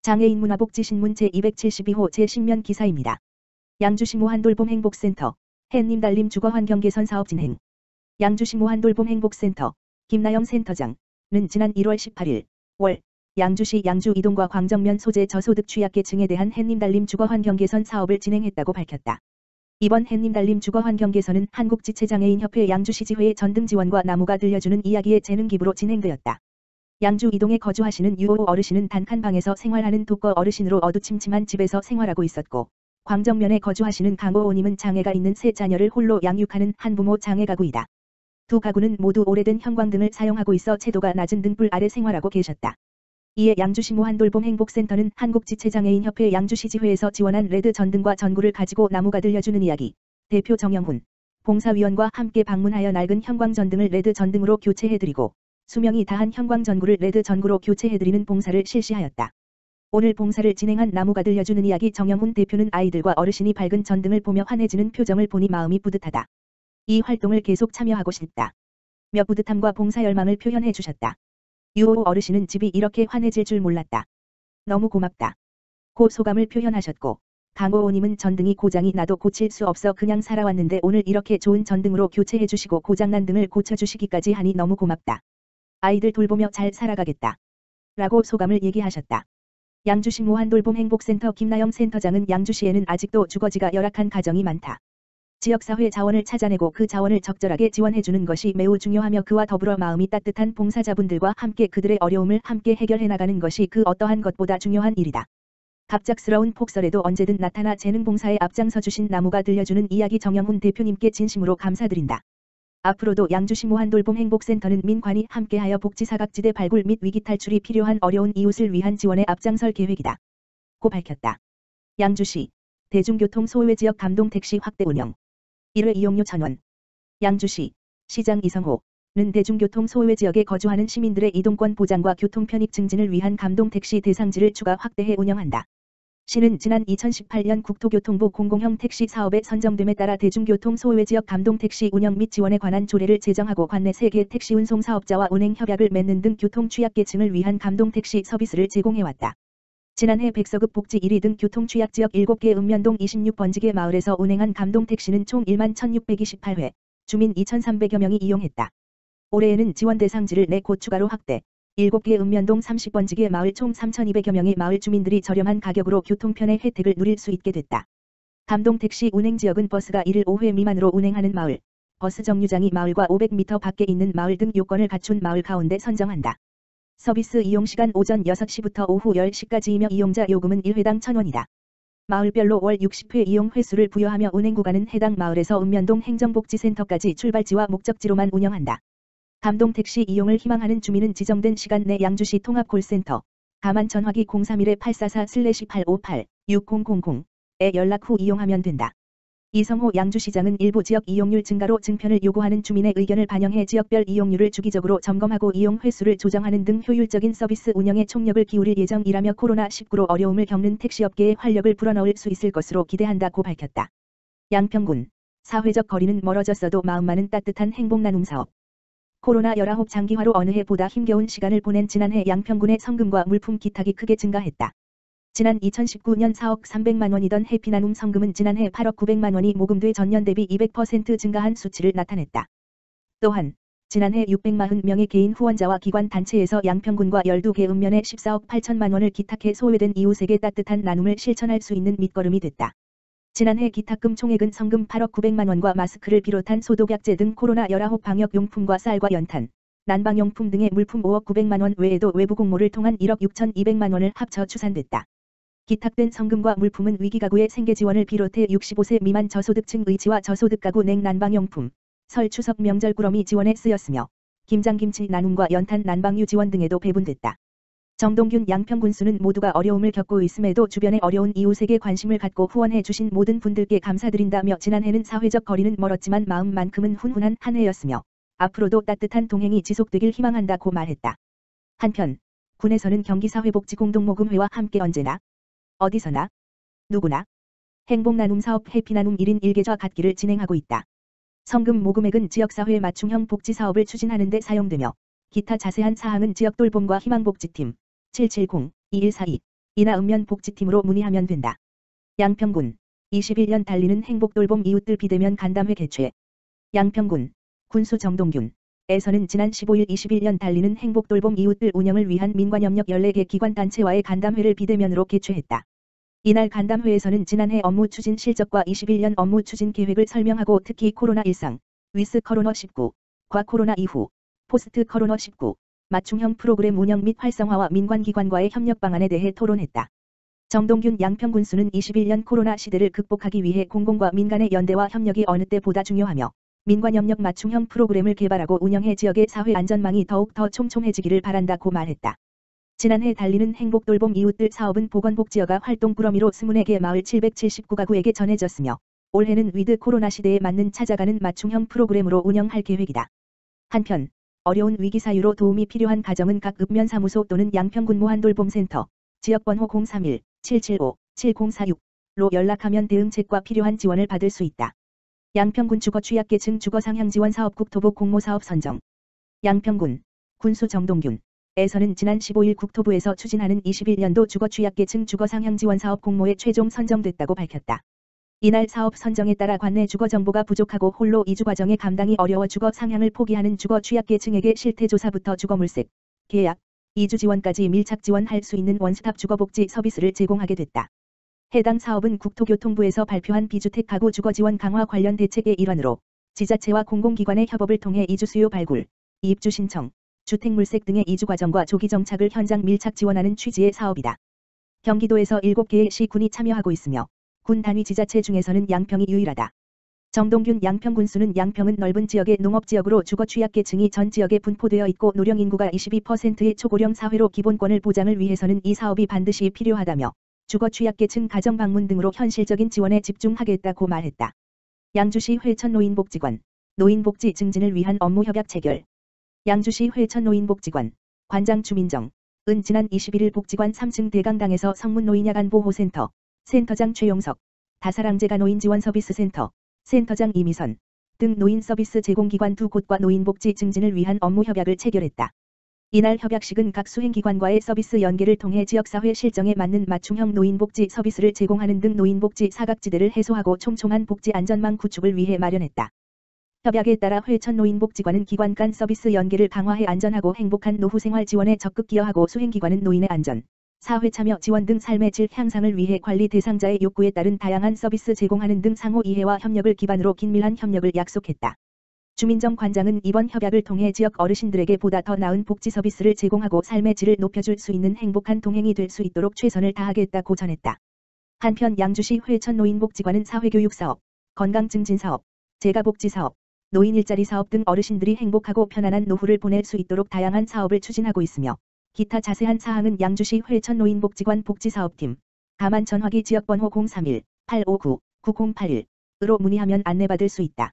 장애인 문화복지신문 제272호 제10면 기사입니다. 양주시 모한돌봄 행복센터 햇님 달림 주거환경 개선 사업 진행. 양주시 모한돌봄 행복센터 김나영 센터장은 지난 1월 18일 월 양주시 양주 이동과 광정면 소재 저소득 취약계층에 대한 햇님 달림 주거환경 개선 사업을 진행했다고 밝혔다. 이번 햇님 달림 주거환경 개선은 한국지체장애인협회 양주시지회의 전등 지원과 나무가 들려주는 이야기의 재능 기부로 진행되었다. 양주 이동에 거주하시는 유오 어르신은 단 한 방에서 생활하는 독거 어르신으로 어두침침한 집에서 생활하고 있었고, 광정면에 거주하시는 강오오님은 장애가 있는 세 자녀를 홀로 양육하는 한부모 장애 가구이다. 두 가구는 모두 오래된 형광등을 사용하고 있어 채도가 낮은 등불 아래 생활하고 계셨다. 이에 양주시 모한돌봄 행복센터는 한국지체장애인협회 양주시지회에서 지원한 레드 전등과 전구를 가지고 나무가 들려주는 이야기, 대표 정영훈 봉사위원과 함께 방문하여 낡은 형광 전등을 레드 전등으로 교체해드리고 수명이 다한 형광 전구를 레드 전구로 교체해드리는 봉사를 실시하였다. 오늘 봉사를 진행한 나무가 들려주는 이야기 정영훈 대표는 아이들과 어르신이 밝은 전등을 보며 환해지는 표정을 보니 마음이 뿌듯하다. 이 활동을 계속 참여하고 싶다. 며 뿌듯함과 봉사 열망을 표현해 주셨다. 유오 어르신은 집이 이렇게 환해질 줄 몰랐다. 너무 고맙다. 고 소감을 표현하셨고, 강오오님은 전등이 고장이 나도 고칠 수 없어 그냥 살아왔는데 오늘 이렇게 좋은 전등으로 교체해 주시고 고장난 등을 고쳐주시기까지 하니 너무 고맙다. 아이들 돌보며 잘 살아가겠다. 라고 소감을 얘기하셨다. 양주시 모한돌봄 행복센터 김나영 센터장은 양주시에는 아직도 주거지가 열악한 가정이 많다. 지역사회 자원을 찾아내고 그 자원을 적절하게 지원해주는 것이 매우 중요하며 그와 더불어 마음이 따뜻한 봉사자분들과 함께 그들의 어려움을 함께 해결해 나가는 것이 그 어떠한 것보다 중요한 일이다. 갑작스러운 폭설에도 언제든 나타나 재능봉사에 앞장서주신 나무가 들려주는 이야기 정영훈 대표님께 진심으로 감사드린다. 앞으로도 양주시 모한돌봄 행복센터는 민관이 함께하여 복지사각지대 발굴 및 위기 탈출이 필요한 어려운 이웃을 위한 지원에 앞장설 계획이다. 고 밝혔다. 양주시 대중교통 소외지역 감동택시 확대 운영 1회 이용료 1,000원. 양주시 시장 이성호는 대중교통 소외지역에 거주하는 시민들의 이동권 보장과 교통 편익 증진을 위한 감동택시 대상지를 추가 확대해 운영한다. 시는 지난 2018년 국토교통부 공공형 택시 사업에 선정됨에 따라 대중교통 소외지역 감동택시 운영 및 지원에 관한 조례를 제정하고 관내 3개 택시 운송 사업자와 운행 협약을 맺는 등 교통 취약계층을 위한 감동택시 서비스를 제공해왔다. 지난해 백서급 복지 1위 등 교통 취약지역 7개 읍면동 26번지개 마을에서 운행한 감동택시는 총 11,628회, 주민 2,300여 명이 이용했다. 올해에는 지원 대상지를 4곳 추가로 확대. 7개 읍면동 30번지개 마을 총 3,200여 명의 마을 주민들이 저렴한 가격으로 교통편의 혜택을 누릴 수 있게 됐다. 감동택시 운행지역은 버스가 1일 5회 미만으로 운행하는 마을, 버스 정류장이 마을과 500m 밖에 있는 마을 등 요건을 갖춘 마을 가운데 선정한다. 서비스 이용시간 오전 6시부터 오후 10시까지이며 이용자 요금은 1회당 1,000원이다. 마을별로 월 60회 이용 횟수를 부여하며 운행구간은 해당 마을에서 읍면동 행정복지센터까지 출발지와 목적지로만 운영한다. 감동택시 이용을 희망하는 주민은 지정된 시간 내 양주시 통합콜센터 가만 전화기 031-844-858-6000에 연락 후 이용하면 된다. 이성호 양주시장은 일부 지역 이용률 증가로 증편을 요구하는 주민의 의견을 반영해 지역별 이용률을 주기적으로 점검하고 이용 횟수를 조정하는 등 효율적인 서비스 운영에 총력을 기울일 예정이라며 코로나19로 어려움을 겪는 택시업계에 활력을 불어넣을 수 있을 것으로 기대한다고 밝혔다. 양평군 사회적 거리는 멀어졌어도 마음만은 따뜻한 행복나눔 사업. 코로나19 장기화로 어느 해보다 힘겨운 시간을 보낸 지난해 양평군의 성금과 물품 기탁이 크게 증가했다. 지난 2019년 4억 300만 원이던 해피나눔 성금은 지난해 8억 900만 원이 모금돼 전년 대비 200% 증가한 수치를 나타냈다. 또한 지난해 640명의 개인 후원자와 기관 단체에서 양평군과 12개 읍면에 14억 8천만 원을 기탁해 소외된 이웃에게 따뜻한 나눔을 실천할 수 있는 밑거름이 됐다. 지난해 기탁금 총액은 성금 8억 900만 원과 마스크를 비롯한 소독약제 등 코로나19 방역용품과 쌀과 연탄, 난방용품 등의 물품 5억 900만 원 외에도 외부 공모를 통한 1억 6,200만 원을 합쳐 추산됐다. 기탁된 성금과 물품은 위기가구의 생계지원을 비롯해 65세 미만 저소득층 의지와 저소득 가구 냉난방용품, 설 추석 명절 꾸러미 지원에 쓰였으며 김장김치 나눔과 연탄 난방유 지원 등에도 배분됐다. 정동균 양평군수는 모두가 어려움을 겪고 있음에도 주변의 어려운 이웃에게 관심을 갖고 후원해 주신 모든 분들께 감사드린다며 지난해는 사회적 거리는 멀었지만 마음만큼은 훈훈한 한 해였으며 앞으로도 따뜻한 동행이 지속되길 희망한다고 말했다. 한편 군에서는 경기사회복지공동모금회와 함께 언제나 어디서나 누구나 행복나눔 사업 해피나눔 1인 1계좌 갖기를 진행하고 있다. 성금 모금액은 지역사회 맞춤형 복지사업을 추진하는 데 사용되며 기타 자세한 사항은 지역돌봄과 희망복지팀 770-2142 이나 읍면 복지팀으로 문의하면 된다. 양평군 21년 달리는 행복돌봄 이웃들 비대면 간담회 개최. 양평군 군수 정동균 에서는 지난 15일 21년 달리는 행복돌봄 이웃들 운영을 위한 민관협력 14개 기관단체와의 간담회를 비대면으로 개최했다. 이날 간담회에서는 지난해 업무 추진 실적과 21년 업무 추진 계획을 설명하고 특히 코로나 일상, 위스 코로나19, 과 코로나 이후, 포스트 코로나19, 맞춤형 프로그램 운영 및 활성화와 민관기관과의 협력 방안에 대해 토론했다. 정동균 양평군수는 21년 코로나 시대를 극복하기 위해 공공과 민간의 연대와 협력이 어느 때보다 중요하며 민관협력 맞춤형 프로그램을 개발하고 운영해 지역의 사회 안전망이 더욱 더 촘촘해지기를 바란다고 말했다. 지난해 달리는 행복돌봄 이웃들 사업은 보건복지여가 활동 꾸러미로 24개 마을 779가구에게 전해졌으며 올해는 위드 코로나 시대에 맞는 찾아가는 맞춤형 프로그램으로 운영할 계획이다. 한편 어려운 위기 사유로 도움이 필요한 가정은 각 읍면사무소 또는 양평군 무한돌봄센터 지역번호 031-775-7046로 연락하면 대응책과 필요한 지원을 받을 수 있다. 양평군 주거 취약계층 주거 상향 지원 사업 국토부 공모사업 선정. 양평군 군수 정동균 에서는 지난 15일 국토부에서 추진하는 21년도 주거 취약계층 주거 상향 지원 사업 공모에 최종 선정됐다고 밝혔다. 이날 사업 선정에 따라 관내 주거 정보가 부족하고 홀로 이주 과정의 감당이 어려워 주거 상향을 포기하는 주거 취약계층에게 실태조사부터 주거물색, 계약, 이주 지원까지 밀착 지원할 수 있는 원스톱 주거복지 서비스를 제공하게 됐다. 해당 사업은 국토교통부에서 발표한 비주택 가구 주거 지원 강화 관련 대책의 일환으로 지자체와 공공기관의 협업을 통해 이주 수요 발굴, 입주 신청, 주택물색 등의 이주 과정과 조기 정착을 현장 밀착 지원하는 취지의 사업이다. 경기도에서 7개의 시군이 참여하고 있으며 군 단위 지자체 중에서는 양평이 유일하다. 정동균 양평군수는 양평은 넓은 지역의 농업지역으로 주거 취약계층이 전 지역에 분포되어 있고 노령 인구가 22%의 초고령 사회로 기본권을 보장을 위해서는 이 사업이 반드시 필요하다며 주거 취약계층 가정 방문 등으로 현실적인 지원에 집중하겠다고 말했다. 양주시 회천 노인복지관 노인복지 증진을 위한 업무 협약 체결. 양주시 회천 노인복지관 관장 주민정 은 지난 21일 복지관 3층 대강당에서 성문 노인야간보호센터 센터장 최용석, 다사랑제가 노인지원서비스센터 센터장 이미선 등 노인 서비스 제공기관 두 곳과 노인복지 증진을 위한 업무 협약을 체결했다. 이날 협약식은 각 수행기관과의 서비스 연계를 통해 지역사회 실정에 맞는 맞춤형 노인복지 서비스를 제공하는 등 노인복지 사각지대를 해소하고 촘촘한 복지 안전망 구축을 위해 마련했다. 협약에 따라 회천 노인복지관은 기관 간 서비스 연계를 강화해 안전하고 행복한 노후 생활 지원에 적극 기여하고 수행기관은 노인의 안전, 사회 참여 지원 등 삶의 질 향상을 위해 관리 대상자의 욕구에 따른 다양한 서비스 제공하는 등 상호 이해와 협력을 기반으로 긴밀한 협력을 약속했다. 주민정 관장은 이번 협약을 통해 지역 어르신들에게 보다 더 나은 복지 서비스를 제공하고 삶의 질을 높여줄 수 있는 행복한 동행이 될 수 있도록 최선을 다하겠다고 전했다. 한편 양주시 회천 노인복지관은 사회교육사업, 건강증진사업, 재가복지사업, 노인 일자리 사업 등 어르신들이 행복하고 편안한 노후를 보낼 수 있도록 다양한 사업을 추진하고 있으며 기타 자세한 사항은 양주시 회천 노인복지관 복지사업팀 가만 전화기 지역번호 031-859-9081으로 문의하면 안내받을 수 있다.